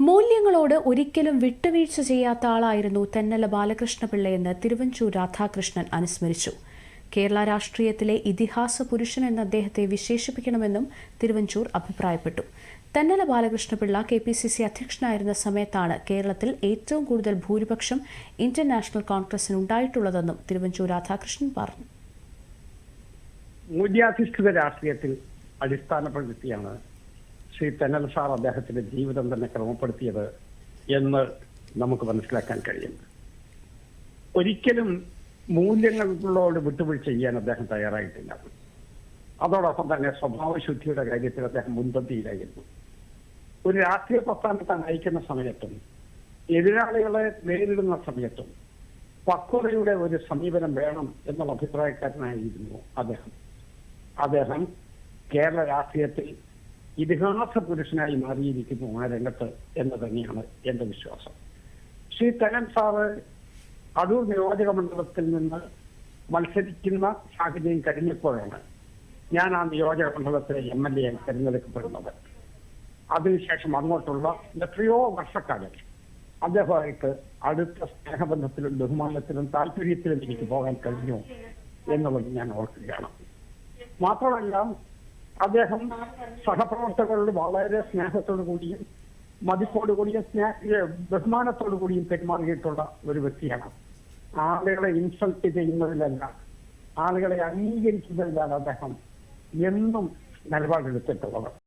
മൂല്യങ്ങളോട് ഒരിക്കലും വിട്ടുവീഴ്ച ചെയ്യാത്ത ആളായിരുന്നു തെന്നല ബാലകൃഷ്ണപിള്ളയെന്ന് തിരുവഞ്ചൂർ രാധാകൃഷ്ണൻ അനുസ്മരിച്ചു. കേരള രാഷ്ട്രീയത്തിലെ ഇതിഹാസ പുരുഷനെന്ന് അദ്ദേഹത്തെ വിശേഷിപ്പിക്കണമെന്നും തിരുവഞ്ചൂർ അഭിപ്രായപ്പെട്ടു. തെന്നല ബാലകൃഷ്ണപിള്ള KPCC അധ്യക്ഷനായിരുന്ന സമയത്താണ് കേരളത്തിൽ ഏറ്റവും കൂടുതൽ ഭൂരിപക്ഷം ഇന്ത്യൻ നാഷണൽ കോൺഗ്രസിന് ഉണ്ടായിട്ടുള്ളതെന്നും തിരുവഞ്ചൂർ രാധാകൃഷ്ണൻ പറഞ്ഞു. മൂല്യാധിഷ്ഠിത രാഷ്ട്രീയത്തിൽ അടിസ്ഥാനപ്പെടുത്തിയാണ് ശ്രീ തെന്നൽ സാർ അദ്ദേഹത്തിന്റെ ജീവിതം തന്നെ ക്രമപ്പെടുത്തിയത് എന്ന് നമുക്ക് മനസ്സിലാക്കാൻ കഴിയും. ഒരിക്കലും മൂല്യങ്ങളോട് വിട്ടുവീഴ്ച ചെയ്യാൻ അദ്ദേഹം തയ്യാറായിട്ടില്ല. അതോടൊപ്പം തന്നെ സ്വഭാവശുദ്ധിയുടെ കാര്യത്തിൽ അദ്ദേഹം മുൻപന്തിയിലായിരുന്നു. ഒരു രാഷ്ട്രീയ പ്രസ്ഥാനത്തെ നയിക്കുന്ന സമയത്തും എതിരാളികളെ നേരിടുന്ന സമയത്തും പക്വതയുടെ ഒരു സമീപനം വേണം എന്നുള്ള അഭിപ്രായക്കാരനായിരുന്നു അദ്ദേഹം കേരള രാഷ്ട്രീയത്തിൽ ഇതിഹാസ പുരുഷനായി മാറിയിരിക്കുന്നു ആ രംഗത്ത് എന്ന് തന്നെയാണ് എന്റെ വിശ്വാസം. ശ്രീ തെന്നൽ സാറ് അടൂർ നിയോജക മണ്ഡലത്തിൽ നിന്ന് മത്സരിക്കുന്ന സാഹചര്യം കഴിഞ്ഞപ്പോഴാണ് ഞാൻ ആ നിയോജക മണ്ഡലത്തിലെ MLA ആയി തെരഞ്ഞെടുക്കപ്പെടുന്നത്. അതിനുശേഷം അങ്ങോട്ടുള്ള എത്രയോ വർഷക്കാലം അദ്ദേഹമായിട്ട് അടുത്ത സ്നേഹബന്ധത്തിലും ബഹുമാനത്തിലും താല്പര്യത്തിലും എനിക്ക് പോകാൻ കഴിഞ്ഞു എന്നുള്ളത് ഞാൻ ഓർക്കുകയാണ്. മാത്രമല്ല അദ്ദേഹം സഹപ്രവർത്തകരോട് വളരെ സ്നേഹത്തോടു കൂടിയും മതിപ്പോടു കൂടിയും ബഹുമാനത്തോടു കൂടിയും പെരുമാറിയിട്ടുള്ള ഒരു വ്യക്തിയാണ്. ആളുകളെ ഇൻസൾട്ട് ചെയ്യുന്നതിലല്ല, ആളുകളെ അംഗീകരിക്കുന്നതിലാണ് അദ്ദേഹം എന്നും നിലപാടെടുത്തിട്ടുള്ളത്.